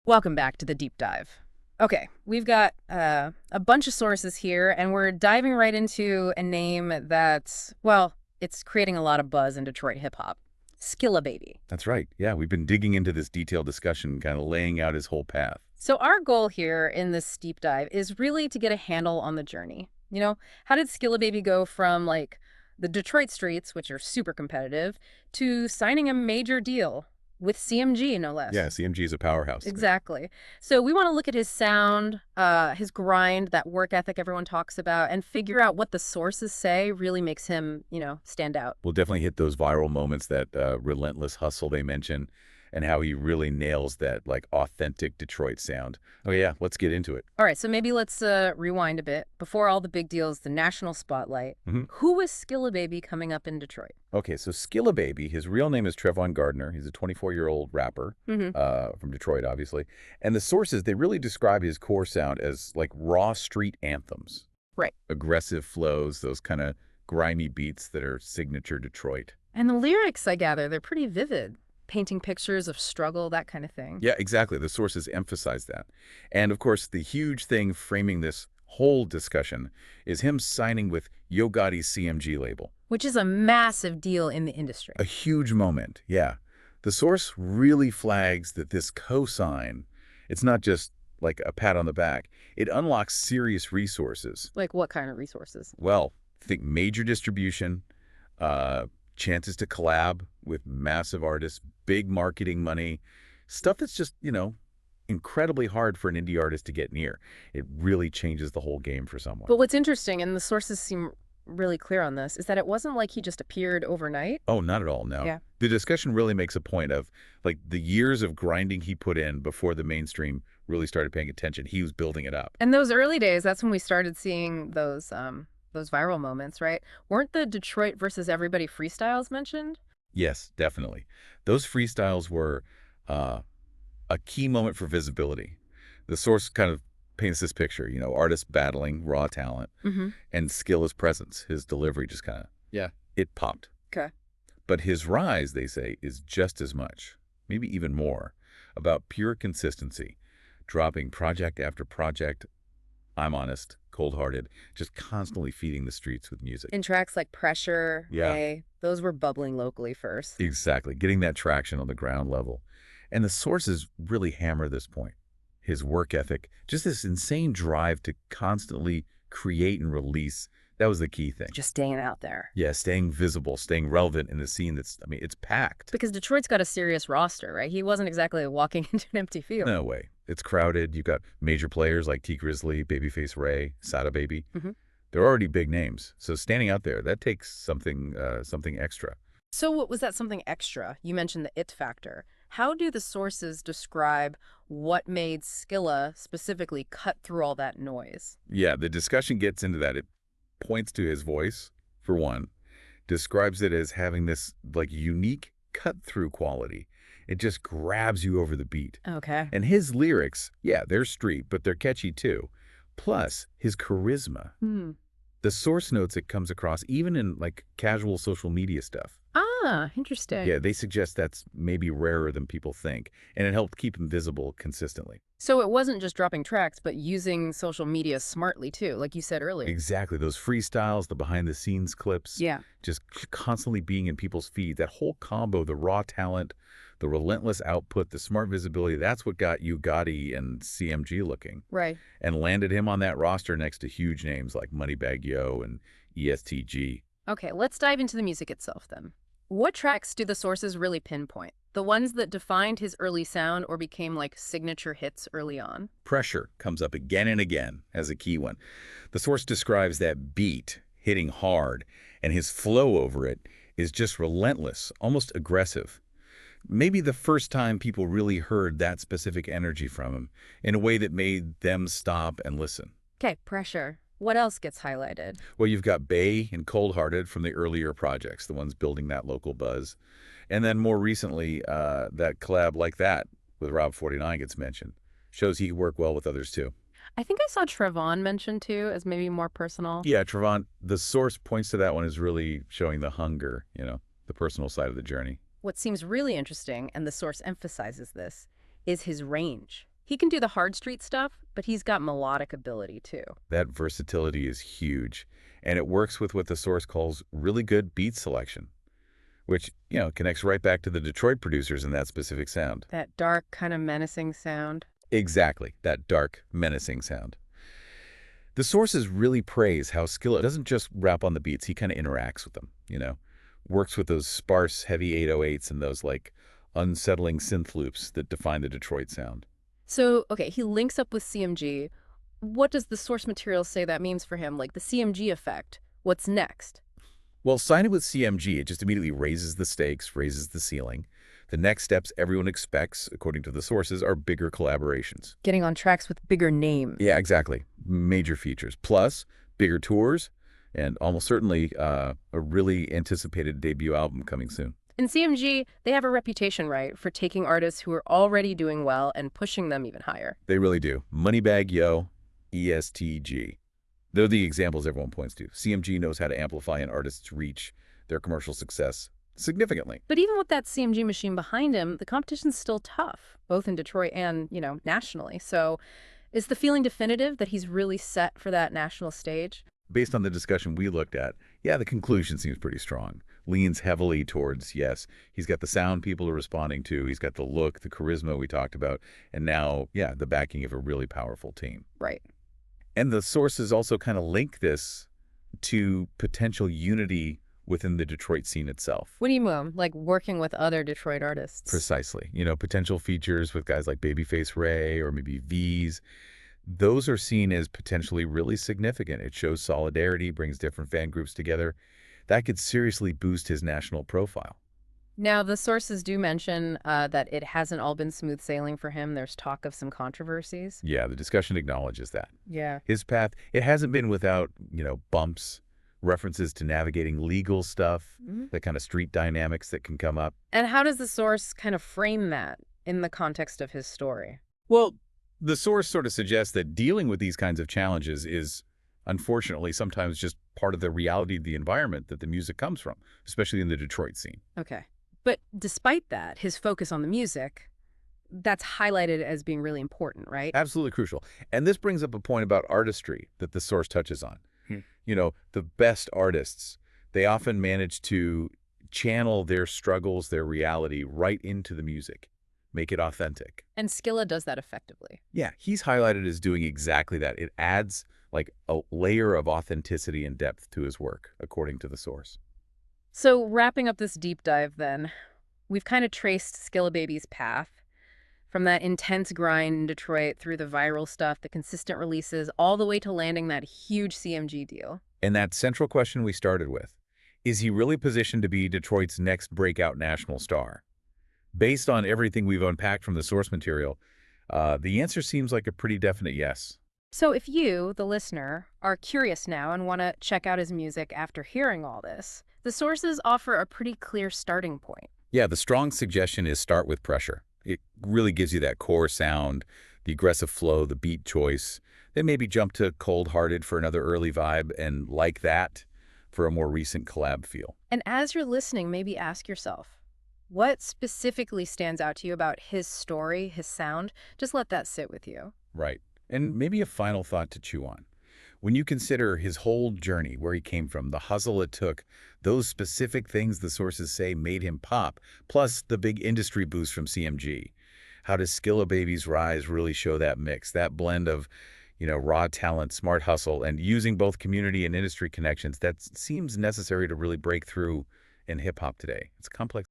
Welcome back to the deep dive. Okay, we've got a bunch of sources here, and we're diving right into a name that's, well, it's creating a lot of buzz in Detroit hip-hop. Skilla Baby. That's right. Yeah, we've been digging into this detailed discussion, kind of laying out his whole path. So our goal here in this deep dive is really to get a handle on the journey. How did Skilla Baby go from, like, the Detroit streets, which are super competitive, to signing a major deal with CMG, no less? Yeah, CMG is a powerhouse. Exactly. So we want to look at his sound, his grind, that work ethic everyone talks about, and figure out what the sources say really makes him, stand out. We'll definitely hit those viral moments, that relentless hustle they mention, and how he really nails that, like, authentic Detroit sound. Oh yeah, let's get into it. All right, so maybe let's rewind a bit. Before all the big deals, the national spotlight, who was Skilla Baby coming up in Detroit? Okay, so Skilla Baby, his real name is Trevon Gardner. He's a 24-year-old rapper from Detroit, obviously. And the sources, they really describe his core sound as, like, raw street anthems. Right. Aggressive flows, those kind of grimy beats that are signature Detroit. And the lyrics, I gather, they're pretty vivid. Painting pictures of struggle, that kind of thing. Yeah, exactly. The sources emphasize that. And of course, the huge thing framing this whole discussion is him signing with Yo Gotti's CMG label. Which is a massive deal in the industry. A huge moment, yeah. The source really flags that this co-sign, it's not just like a pat on the back. It unlocks serious resources. Like what kind of resources? Well, think major distribution, chances to collab with massive artists, big marketing money, stuff that's just, incredibly hard for an indie artist to get near. It really changes the whole game for someone. But what's interesting, and the sources seem really clear on this, is that it wasn't like he just appeared overnight. Oh, not at all, no. Yeah. The discussion really makes a point of, like, the years of grinding he put in before the mainstream really started paying attention. He was building it up. And those early days, that's when we started seeing those viral moments, right? Weren't the Detroit versus everybody freestyles mentioned? Yes, definitely. Those freestyles were a key moment for visibility. The source kind of paints this picture, artists battling raw talent and Skilla's presence. His delivery just kind of, it popped. Okay. But his rise, they say, is just as much, maybe even more, about pure consistency, dropping project after project. I'm honest, cold-hearted, just constantly feeding the streets with music. In tracks like Pressure, Hey, those were bubbling locally first. Exactly, getting that traction on the ground level. And the sources really hammer this point. His work ethic, just this insane drive to constantly create and release, that was the key thing. Just staying out there. Yeah, staying visible, staying relevant in the scene that's, it's packed. Because Detroit's got a serious roster, right? He wasn't exactly walking into an empty field. No way. It's crowded. You've got major players like T. Grizzly, Babyface Ray, Sada Baby. They're already big names. So standing out there, that takes something extra. So what was that something extra? You mentioned the it factor. How do the sources describe what made Skilla specifically cut through all that noise? Yeah, the discussion gets into that. It points to his voice, for one, describes it as having this, like, unique cut-through quality. It just grabs you over the beat. Okay. And his lyrics, yeah, they're street, but they're catchy too. Plus, his charisma. The source notes it comes across even in, like, casual social media stuff. Ah, interesting. Yeah, they suggest that's maybe rarer than people think, and it helped keep him visible consistently. So it wasn't just dropping tracks, but using social media smartly too, like you said earlier. Exactly. Those freestyles, the behind-the-scenes clips. Yeah. Just constantly being in people's feeds. That whole combo, the raw talent, the relentless output, the smart visibility, that's what got Yo Gotti and CMG looking. Right. And landed him on that roster next to huge names like Moneybagg Yo and ESTG. Okay, let's dive into the music itself then. What tracks do the sources really pinpoint? The ones that defined his early sound or became like signature hits early on? Pressure comes up again and again as a key one. The source describes that beat hitting hard, and his flow over it is just relentless, almost aggressive. Maybe the first time people really heard that specific energy from him in a way that made them stop and listen. Okay, Pressure. What else gets highlighted? Well, you've got Bay and Cold Hearted from the earlier projects, the ones building that local buzz. And then more recently, that collab Like That with Rob 49 gets mentioned. Shows he can work well with others too. I think I saw Trevon mentioned too as maybe more personal. Yeah, Trevon, the source points to that one as really showing the hunger, the personal side of the journey. What seems really interesting, and the source emphasizes this, is his range. He can do the hard street stuff, but he's got melodic ability too. That versatility is huge, and it works with what the source calls really good beat selection, which, connects right back to the Detroit producers in that specific sound. That dark, kind of menacing sound. Exactly, that dark, menacing sound. The sources really praise how Skilla doesn't just rap on the beats, he kind of interacts with them. Works with those sparse, heavy 808s and those, like, unsettling synth loops that define the Detroit sound. So, okay, he links up with CMG. What does the source material say that means for him? Like the CMG effect. What's next? Well, signing with CMG, it just immediately raises the stakes, raises the ceiling. The next steps everyone expects, according to the sources, are bigger collaborations. Getting on tracks with bigger names. Yeah, exactly. Major features. Plus, bigger tours, and almost certainly a really anticipated debut album coming soon. In CMG, they have a reputation, right, for taking artists who are already doing well and pushing them even higher. They really do. Moneybag Yo, ESTG. They're the examples everyone points to. CMG knows how to amplify an artist's reach, their commercial success, significantly. But even with that CMG machine behind him, the competition's still tough, both in Detroit and, nationally. So is the feeling definitive that he's really set for that national stage? Based on the discussion we looked at, yeah, the conclusion seems pretty strong. Leans heavily towards, yes, he's got the sound people are responding to, he's got the look, the charisma we talked about, and now, yeah, the backing of a really powerful team. Right. And the sources also kind of link this to potential unity within the Detroit scene itself. What do you mean? Like working with other Detroit artists? Precisely. Potential features with guys like Babyface Ray or maybe V's. Those are seen as potentially really significant. It shows solidarity, brings different fan groups together. That could seriously boost his national profile. Now, the sources do mention that it hasn't all been smooth sailing for him. There's talk of some controversies. Yeah, the discussion acknowledges that. Yeah. His path, it hasn't been without, bumps, references to navigating legal stuff, the kind of street dynamics that can come up. And how does the source kind of frame that in the context of his story? Well, the source sort of suggests that dealing with these kinds of challenges is, unfortunately, sometimes just part of the reality of the environment that the music comes from, especially in the Detroit scene. Okay. But despite that, his focus on the music, that's highlighted as being really important, right? Absolutely crucial. And this brings up a point about artistry that the source touches on. The best artists, they often manage to channel their struggles, their reality right into the music, make it authentic. And Skilla does that effectively. Yeah, he's highlighted as doing exactly that. It adds like a layer of authenticity and depth to his work, according to the source. So wrapping up this deep dive then, we've kind of traced Skilla Baby's path from that intense grind in Detroit through the viral stuff, the consistent releases, all the way to landing that huge CMG deal. And that central question we started with, is he really positioned to be Detroit's next breakout national star? Based on everything we've unpacked from the source material, the answer seems like a pretty definite yes. So if you, the listener, are curious now and want to check out his music after hearing all this, the sources offer a pretty clear starting point. Yeah, the strong suggestion is start with pressure. It really gives you that core sound, the aggressive flow, the beat choice. Then maybe jump to Cold Hearted for another early vibe, and Like That for a more recent collab feel. And as you're listening, maybe ask yourself, what specifically stands out to you about his story, his sound? Just let that sit with you. Right. And maybe a final thought to chew on. When you consider his whole journey, where he came from, the hustle it took, those specific things the sources say made him pop, plus the big industry boost from CMG. How does Skilla Baby's rise really show that mix, that blend of, raw talent, smart hustle, and using both community and industry connections that seems necessary to really break through in hip-hop today? It's a complex